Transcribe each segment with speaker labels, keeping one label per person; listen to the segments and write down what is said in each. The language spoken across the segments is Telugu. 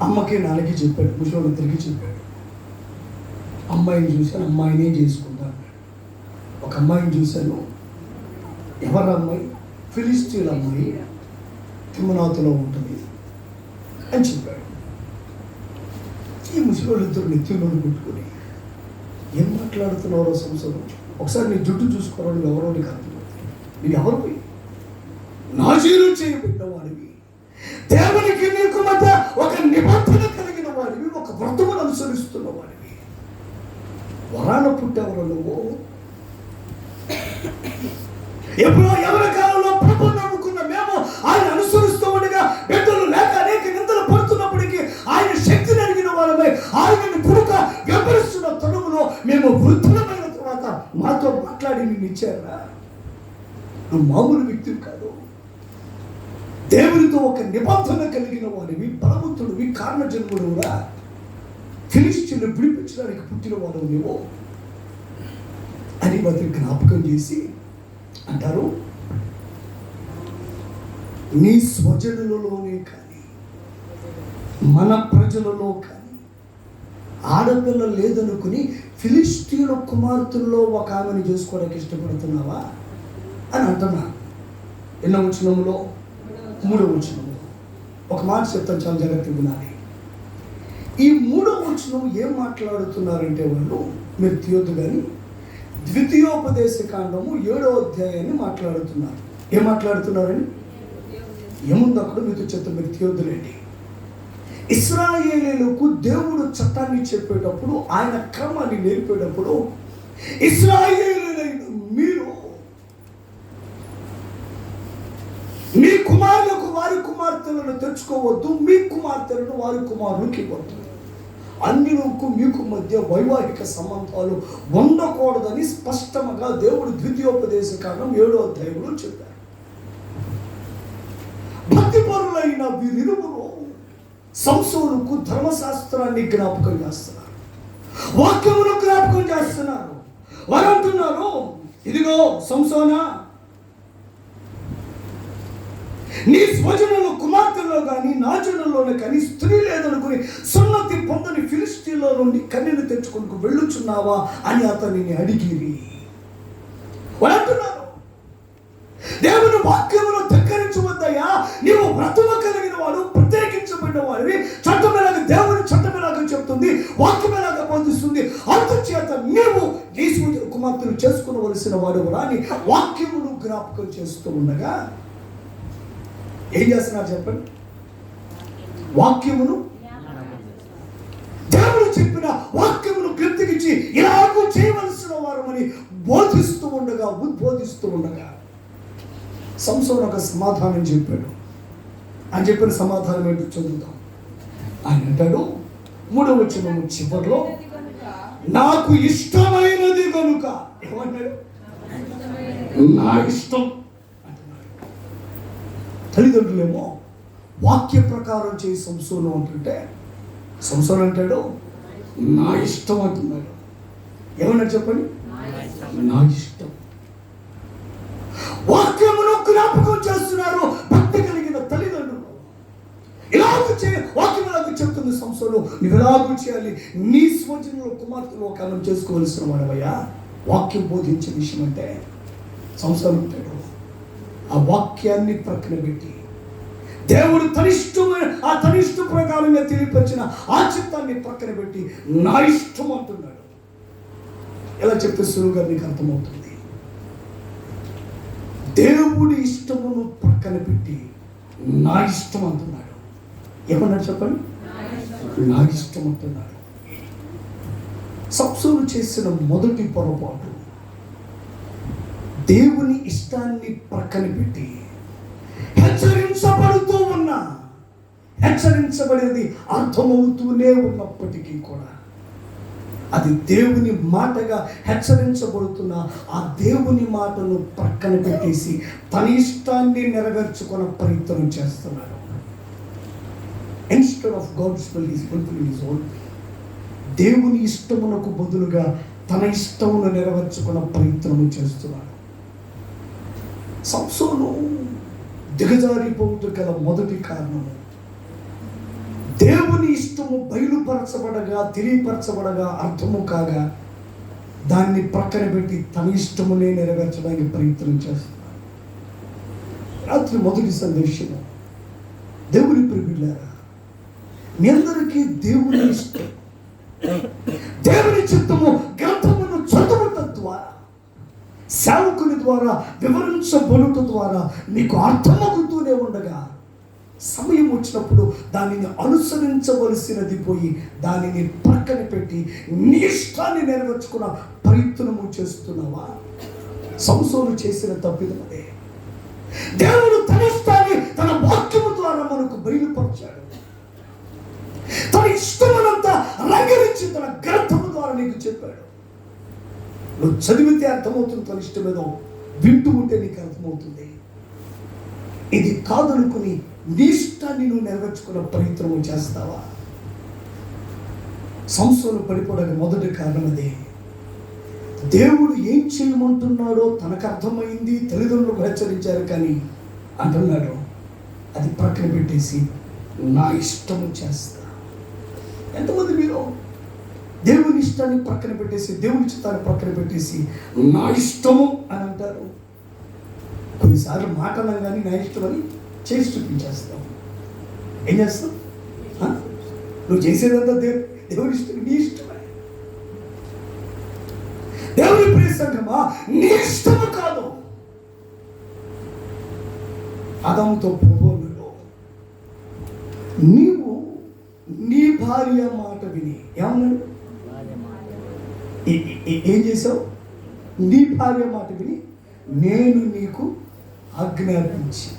Speaker 1: అమ్మకి నాన్నకి చెప్పాడు, ముసలిద్దరికి చెప్పాడు. అమ్మాయిని చూశాను, అమ్మాయినే చేసుకుంటా అన్నాడు. ఒక అమ్మాయిని చూశాను, ఎవరు అమ్మాయి? ఫిలిస్తీన్ అమ్మాయి, తిమ్మనాథులో ఉంటుంది అని చెప్పాడు. ఈ ముసలిద్దరు నెత్తిలో పెట్టుకొని ఏం మాట్లాడుతున్నారో సంవత్సరం. ఒకసారి నీ జుట్టు చూసుకోవడం ఎవరో నీకు అర్థమవుతుంది. నేను ఎవరు పోయి నాజీరు చేయబడిన వాడివి, దేవునికి నీకు మధ్య ఒక నిబంధన కలిగిన వాడివి, ఒక వ్రతమును అనుసరిస్తున్న వాడివి. వరాన పుట్టేవరు నువ్వు? ఎప్పుడో ఎవరి కాలంలో ప్రభు నమ్ముకున్న మేము ఆయన అనుసరిస్తూ ఉండగా బిడ్డలు లేక అనేక నిందలు పడుతున్నప్పటికీ ఆయన శక్తిని అడిగిన వారమై ఆయనని పుడక వెంబడిస్తున్న తరుణంలో మేము వృద్ధులమైన తర్వాత మాతో మాట్లాడి నిన్ను ఇచ్చారా? నువ్వు మామూలు వ్యక్తివి కాదు, దేవునితో ఒక నిబంధన కలిగిన వాడివి, బలవంతుడివి, కారణ జన్ముడురా. ఫిలిష్తీయులను విడిపించడానికి పుట్టిన వాడు నువ్వు అని వాటిని జ్ఞాపకం చేసి అంటారు, నీ స్వజనులలోనే కానీ మన ప్రజలలో కానీ ఆడపిల్ల లేదనుకుని ఫిలిష్తీయుల కుమార్తెల్లో ఒక ఆమెను చేసుకోవడానికి ఇష్టపడుతున్నావా అని అంటున్నా. ఎన్నో వచనంలో? 3వ వచనంలో. ఒక మాట చెప్తాను, చాలా జాగ్రత్తగా వినాలి. ఈ 3వ వచనం ఏం మాట్లాడుతున్నారంటే వాళ్ళు, మీరు తీయొద్దు కానీ, ద్వితీయోపదేశ కాండము 7వ అధ్యాయాన్ని మాట్లాడుతున్నారు. ఏం మాట్లాడుతున్నారని ఏముంది అక్కడ? మీతో చెప్తా, మీరు తీయొద్దులేండి. ఇశ్రాయేలీయులకు దేవుడు చట్టాన్ని చెప్పేటప్పుడు, ఆయన క్రమాన్ని నేర్పేటప్పుడు, ఇశ్రాయేలీయులైన మీరు మీ కుమారులకు వారి కుమార్తెలను తెచ్చుకోవద్దు, మీ కుమార్తెలను వారి కుమారులకు ఇవ్వద్దు, అన్యులకు మీకు మధ్య వైవాహిక సంబంధాలు ఉండకూడదని స్పష్టంగా దేవుడు ద్వితీయోపదేశ కాండం 7వ అధ్యాయంలో చెప్పారు. భక్తిపరులైన వీరిరువురు సంసోనుకు ధర్మశాస్త్రాన్ని జ్ఞాపకం చేస్తున్నారు, వాక్యమును జ్ఞాపకం చేస్తున్నారు. వారు అంటున్నారు, ఇదిగో సంసోనా, నీ స్వజనుల కుమార్తెలో కానీ నా జనుల్లోనే కానీ స్త్రీ లేదనుకుని సున్నతి పొందని ఫిలిష్తీయుల నుండి కన్యను తెచ్చుకొని వెళ్ళుచున్నావా అని అతనిని అడిగిరి. వాళ్ళు అంటున్నారు, దేవుని వాక్యమును ధిక్కరించవద్దయ్యా, నీవు వ్రతము కలిగిన వాడు, ప్రత్యేకించబడిన వాడివి, చట్టమేలాగా దేవుని చట్టమేలాగా చెప్తుంది, వాక్యమేలాగా బోధిస్తుంది, అందుచేత నీవు నీ స్వజన కుమార్తెను చేసుకునవలసిన వాడు అని వాక్యమును జ్ఞాపకం చేస్తూ ఉండగా ఏం చేస్తున్నారు చెప్పండి? వాక్యమును, దేవుడు చెప్పిన వాక్యమును గ్రహించి ఇలాగూ చేయవలసిన వారమని బోధిస్తూ ఉండగా, ఉద్బోధిస్తూ ఉండగా సంసోను ఒక సమాధానం చెప్పాడు. ఆయన చెప్పిన సమాధానం ఏంటో చదువుతాం. ఆయన అంటాడు 3వ వచనం చివరిలో, నాకు ఇష్టమైనది కనుక. ఏమన్నాడు? నా ఇష్టం. తల్లిదండ్రులేమో వాక్య ప్రకారం చేసి సంసోను అంటుంటే, సంసోను అంటాడు నా ఇష్టం అంటున్నాడు. ఏమన్నా చెప్పండి? నా ఇష్టం. వాక్యమును జ్ఞాపకం చేస్తున్నారు భక్తి కలిగిన తల్లిదండ్రులు. ఇలాగూ వాక్యం ఎలాగూ చెప్తుంది సంసోను, నువ్వు ఎలాగూ చేయాలి, నీ స్వజనుల కుమార్తెలు ఒక ఆమెను చేసుకోవలసిన వాడవయ్యా. వాక్యం బోధించే విషయం అంటే సంసోను అంటాడు, ఆ వాక్యాన్ని ప్రక్కన పెట్టి దేవుడు తనిష్ట ప్రకారంగా తెలియపరిచిన ఆ చిత్తాన్ని ప్రక్కన పెట్టి నా ఇష్టం అంటున్నాడు. ఎలా చెప్తే సులువుగా నీకు అర్థమవుతుంది. దేవుడి ఇష్టమును ప్రక్కన పెట్టి నా ఇష్టం అంటున్నాడు. ఏమన్నాడు చెప్పండి? నా ఇష్టం అంటున్నాడు. సంసోను చేసిన మొదటి పొరపాటు, దేవుని ఇష్టాన్ని ప్రక్కన పెట్టి హెచ్చరించబడుతూ ఉన్నా, హెచ్చరించబడేది అర్థమవుతూనే ఉన్నప్పటికీ కూడా అది దేవుని మాటగా హెచ్చరించబడుతున్న ఆ దేవుని మాటను ప్రక్కన పెట్టేసి తన ఇష్టాన్ని నెరవేర్చుకునే ప్రయత్నం చేస్తున్నాడు. Instead of God's will his fulfil his own. దేవుని ఇష్టమునకు బదులుగా తన ఇష్టమును నెరవేర్చుకునే ప్రయత్నం చేస్తున్నాడు. సంసోను దిగజారిపోతూ గల మొదటి కారణము దేవుని ఇష్టము బయలుపరచబడగా, తెలియపరచబడగా, అర్థము కాగా దాన్ని ప్రక్కన పెట్టి తన ఇష్టమునే నెరవేర్చడానికి ప్రయత్నం చేస్తున్నాడు. రాత్రి మొదటి సందేశము, దేవుని ప్రియులారా, మీ అందరికీ దేవుని ఇష్టం, దేవుని చిత్తము గ్రంథమును చదువుట ద్వారా, సేవకుని ద్వారా వివరించబడుట ద్వారా మీకు అర్థమవుతూనే ఉండగా సమయం వచ్చినప్పుడు దానిని అనుసరించవలసినది పోయి దానిని ప్రక్కన పెట్టి నీ ఇష్టాన్ని నెరవేర్చుకున్న ప్రయత్నము చేస్తున్నావా? సంసోను చేసిన తప్పిదమదే. దేవుడు తన ఇష్టాన్ని తన వాక్యము ద్వారా మనకు బయలుపరిచాడు. తన ఇష్టమనంతా రంగరించి తన గ్రంథము ద్వారా నీకు చెప్పాడు. నువ్వు చదివితే అర్థమవుతుంది తన ఇష్టమేదో, వింటూ ఉంటే నీకు అర్థమవుతుంది. ఇది కాదనుకుని నీ ఇష్టాన్ని నువ్వు నెరవేర్చుకున్న ప్రయత్నము చేస్తావా? సంసోను పడిపోవడానికి మొదటి కారణం అదే. దేవుడు ఏం చేయమంటున్నాడో తనకు అర్థమైంది, తల్లిదండ్రులకు హెచ్చరించారు, కానీ అంటున్నాడు అది ప్రక్కన పెట్టేసి నా ఇష్టము చేస్తా. ఎంతమంది మీరు దేవుని ఇష్టాన్ని ప్రక్కన పెట్టేసి, దేవుని చిత్తాన్ని ప్రక్కన పెట్టేసి నా ఇష్టము అని అంటారు? కొన్నిసార్లు మాట అనగానే నా ఇష్టం అని చేసి చూపించేస్తాం. ఏం చేస్తాం? నువ్వు చేసేదంతా దేవుని ఇష్టం, నీ ఇష్టమే. దేవుని ప్రియ సంగమా, నీ ఇష్టము కాదు. ఆదాముతో పోబోలులో నీవు నీ భార్య మాట విని ఏమన్నాడు? ఏం చేసావు? నీ భార్య మాట విని నేను నీకు ఆజ్ఞాపించిన.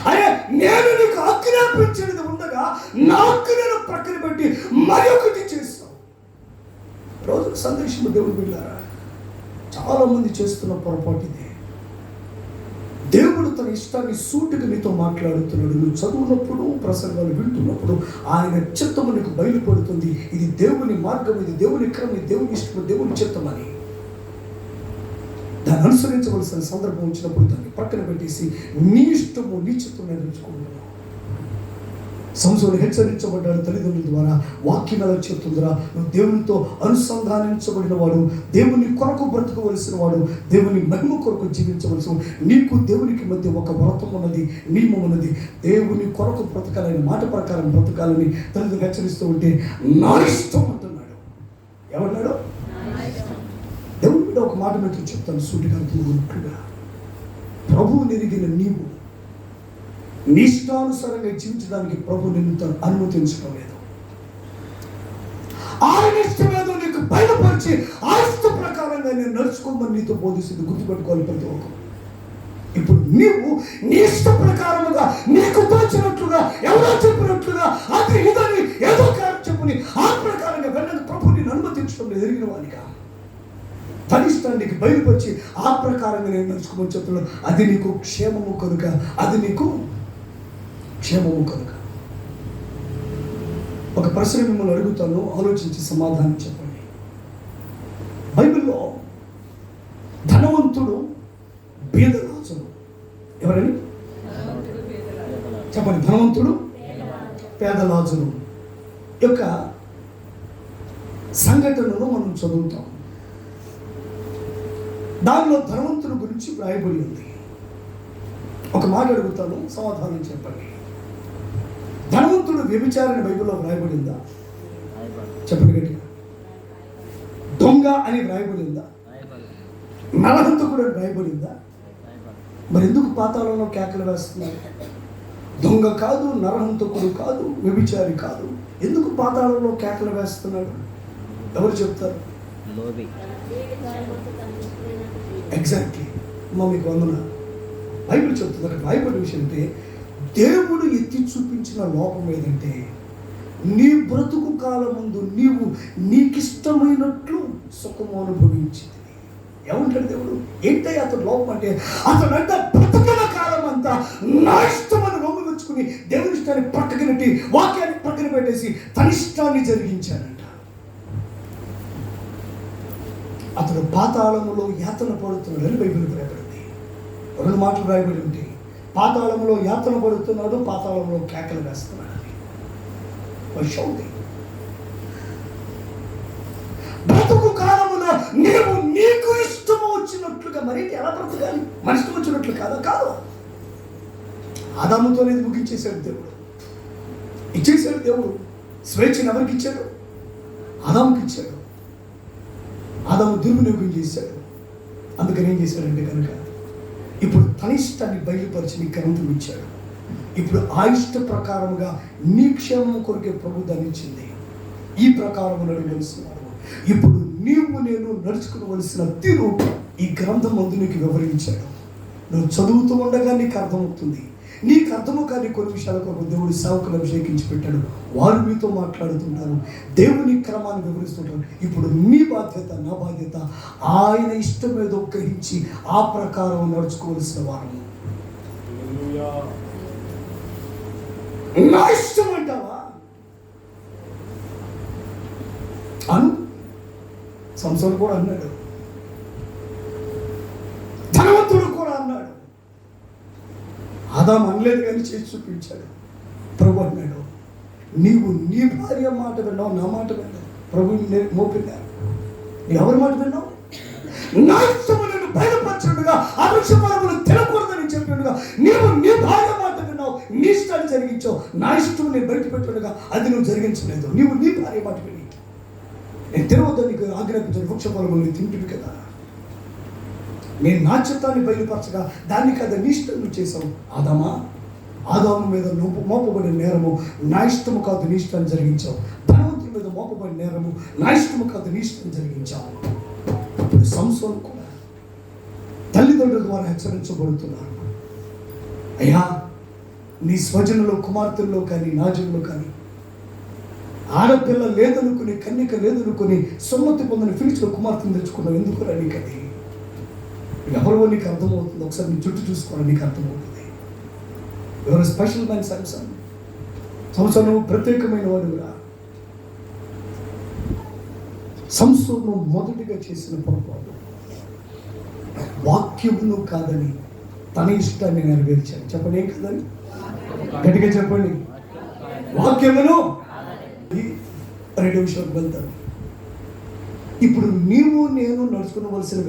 Speaker 1: అరే, నేను నీకు ఆజ్ఞాపించినది ఉండగా నా ఆజ్ఞను ప్రక్కన పెట్టి మరొకటి చేస్తావు. రోజు సందేశము దేవుడు వెళ్ళారా? చాలా మంది చేస్తున్న పొరపాటు ఇదే. దేవుడు తన ఇష్టాన్ని సూటిగా నీతో మాట్లాడుతున్నాడు. నువ్వు చదువునప్పుడు, ప్రసంగాలు వింటున్నప్పుడు ఆయన చిత్తము నీకు బయలుపడుతుంది. ఇది దేవుని మార్గం, ఇది దేవుని క్రమం, ఇది దేవుని ఇష్టం, దేవుని చిత్తం అని. దాన్ని అనుసరించవలసిన సందర్భం వచ్చినప్పుడు దాన్ని ప్రక్కన పెట్టేసి నీ ఇష్టము, నీ చిత్తం నేర్చుకుంటున్నావు. సంసోను హెచ్చరించబడ్డాడు తల్లిదండ్రుల ద్వారా. వాక్యం ఎలా చెప్తుందిరా? నువ్వు దేవునితో అనుసంధానించబడిన వాడు, దేవుని కొరకు బ్రతకవలసిన వాడు, దేవుని మహిమ కొరకు జీవించవలసిన. నీకు దేవునికి మధ్య ఒక వ్రతం ఉన్నది, నియమం ఉన్నది. దేవుని కొరకు బ్రతకాలని, మాట ప్రకారం బ్రతకాలని తల్లిదండ్రులు హెచ్చరిస్తూ ఉంటే నా ఇష్టం అంటున్నాడు. ఎవన్నాడు? దేవుని మీద ఒక మాట మీద చెప్తాను సూటిగా అర్థమవుతున్నట్లుగా. ప్రభువు నెరిగిన నీవు నీ ఇష్టానుసారంగా జీవించడానికి ప్రభు నిన్ను అనుమతించడం లేదు. ఆయన ఇష్టమేదో నీకు బయలుపరిచి ఆ ఇష్ట ప్రకారంగా నేను నడుచుకోమని నీతో బోధిస్తుంది. గుర్తుపెట్టుకోవాలి ప్రతి ఒక్కరు. ఇప్పుడు నీవు నీ ఇష్ట ప్రకారముగా, నీకు తోచినట్లుగా, ఎవరో చెప్పినట్లుగా, అది ఇదని ఏదో కారణం చెప్పుని ఆ ప్రకారంగా వెళ్ళని ప్రభు నిన్ను అనుమతించడం లేదు. ఎరిగిన వాడిగా తన ఇష్టాన్ని నీకు బయలుపరిచి ఆ ప్రకారంగా నేను నడుచుకోమని చెప్తున్నాను. అది నీకు క్షేమము కనుక, అది నీకు క్షేమము కనుక. ఒక ప్రశ్న మిమ్మల్ని అడుగుతాను, ఆలోచించి సమాధానం చెప్పండి. బైబిల్లో ధనవంతుడు, బీదరాజులు ఎవరని చెప్పండి. ధనవంతుడు, పేదరాజులు యొక్క సంఘటనను మనం చదువుతాం. దానిలో ధనవంతుడి గురించి వ్రాయబడి ఉంది. ఒక మాట అడుగుతాను, సమాధానం చెప్పండి. ధనవంతుడు వ్యభిచారణ బైబిల్లో వ్రాయబడిందా? చెప్పండి గట్టిగా. దొంగ అని వ్రాయబడిందా? నరహంతకుడు అని వ్రాయబడిందా? మరి ఎందుకు పాతాళంలో కేకలు వేస్తున్నారు? దొంగ కాదు, నరహంతకుడు కాదు, వ్యభిచారి కాదు, ఎందుకు పాతాళంలో కేకలు వేస్తున్నాడు? ఎవరు చెప్తారు? ఎగ్జాక్ట్లీ. మీకు వందన. బైబిల్ చెప్తుంది. అక్కడ రాయబడిన విషయం అంటే, దేవుడు ఎత్తి చూపించిన లోపం ఏదంటే, నీ బ్రతుకు కాలం ముందు నీవు నీకిష్టమైనట్లు సుఖము అనుభవించింది. ఏమంటాడు దేవుడు? ఏంటంటే అతను లోపం అంటే, అతనంట బ్రతుకుల కాలం అంతా నా ఇష్టమని రొమ్ము వెచ్చుకుని దేవుని ఇష్టాన్ని పక్కనట్టి, వాక్యాన్ని పక్కన పెట్టేసి తన ఇష్టాన్ని జరిగించాడంట. అతడు పాతాళములో యాతన పడుతున్నాడని బైబిల్ రాయబడింది. రెండు మాటలు రాయబడి ఉంటాయి. పాతాళంలో యాతన పడుతున్నాడు, పాతాళంలో కేకలు వేస్తున్నాడు. బ్రతుకు కాలమున నీవు నీకు ఇష్టము వచ్చినట్లుగా, మరేంటి ఎలా బ్రతకాలి? మన ఇష్టం వచ్చినట్లు కాదు. ఆదాముతో అనేది ముగించేశాడు దేవుడు, ఇచ్చేశాడు దేవుడు. స్వేచ్ఛను ఎవరికి ఇచ్చాడు? ఆదాముకి ఇచ్చాడు. ఆదాము దుర్వినియోగం చేశాడు. అందుకని ఏం చేశాడంటే కనుక ఇప్పుడు తన ఇష్టాన్ని బయలుపరిచి నీ గ్రంథం ఇచ్చాడు. ఇప్పుడు ఆ ఇష్ట ప్రకారముగా నీ క్షేమం కొరకే ప్రభు దాన్ని ఇచ్చింది. ఈ ప్రకారం నడవలసినాడు. ఇప్పుడు నీవు నేను నడుచుకోవలసిన తీరు ఈ గ్రంథం ముందు నీకు వివరించాడు. నువ్వు చదువుతూ ఉండగా నీకు అర్థమవుతుంది. నీకు అర్థము కానీ కొన్ని విషయాల కొరకు దేవుడు సేవకులు అభిషేకించి పెట్టాడు. వారు మీతో మాట్లాడుతుంటారు, దేవుని క్రమాన్ని వివరిస్తుంటారు. ఇప్పుడు నీ బాధ్యత, నా బాధ్యత ఆయన ఇష్టం ఏదో గ్రహించి ఆ ప్రకారం నడుచుకోవలసిన వారు. నా ఇష్టం అంటావా? అను సంసోను కూడా అన్నాడు, ధనవంతుడు కూడా అన్నాడు. ఆదాము అనలేదు కానీ చేసి చూపించాడు. ప్రభు అన్నాడు, నీవు నీ భార్య మాట విన్నావు, నా మాట విన్నావు. ప్రభు మోపినారు, ఎవరి మాట విన్నావు? నా ఇష్టము నేను బయలుపరచుండగా ఆ వృక్ష ఫలములు తినకూడదని చెప్పినట్టుగా నీవు నీ భార్య మాట విన్నావు, నీ ఇష్టాన్ని జరిగించావు. నా ఇష్టం నేను బయట పెట్టుగా అది నువ్వు జరిగించలేదు. నీవు నీ భార్య మాట విని నేను తినవద్దని నీకు ఆజ్ఞాపించిన వృక్ష ఫలములు తింటుంది కదా. నేను నా చిత్తాన్ని బయలుపరచగా దాన్ని కదా నీ ఇష్టం నువ్వు చేసావు. ఆదాము మీద మోపబడిన నేరము నా ఇష్టము కాదు, నీ ఇష్టాన్ని జరిగించావు. ధనవంతుల మీద మోపబడిన నేరము నా ఇష్టము కాదు, నీ ఇష్టాన్ని జరిగించావు. ఇప్పుడు సంసోను కూడా తల్లిదండ్రుల ద్వారా హెచ్చరించబడుతున్నారు. అయ్యా, నీ స్వజనులో కుమార్తెల్లో కానీ నా జనులో కానీ ఆడపిల్ల లేదనుకుని, కన్యక లేదనుకుని సున్నతి పొందని ఫిలిస్టీయుల కుమార్తెను తెచ్చుకున్నావు. ఎందుకు రా నీకు అది? ఎవరో నీకు అర్థమవుతుంది. ఒకసారి నీ చుట్టూ చూసుకోవాలి, నీకు అర్థమవుతుంది. ఎవరు స్పెషల్ మ్యాన్ సంసోను. సంసోను ప్రత్యేకమైన వాడుగా. సంసోను మొదటిగా చేసిన పొరపాటు వాక్యమును కాదని తన ఇష్టాన్ని నెరవేర్చాడు. చెప్పండి, ఏం కాదని? గట్టిగా చెప్పండి. వాక్యమును. రెండో విషయాలకు వెళ్తాను. ఇప్పుడు నీవు నేను నడుచుకోవలసిన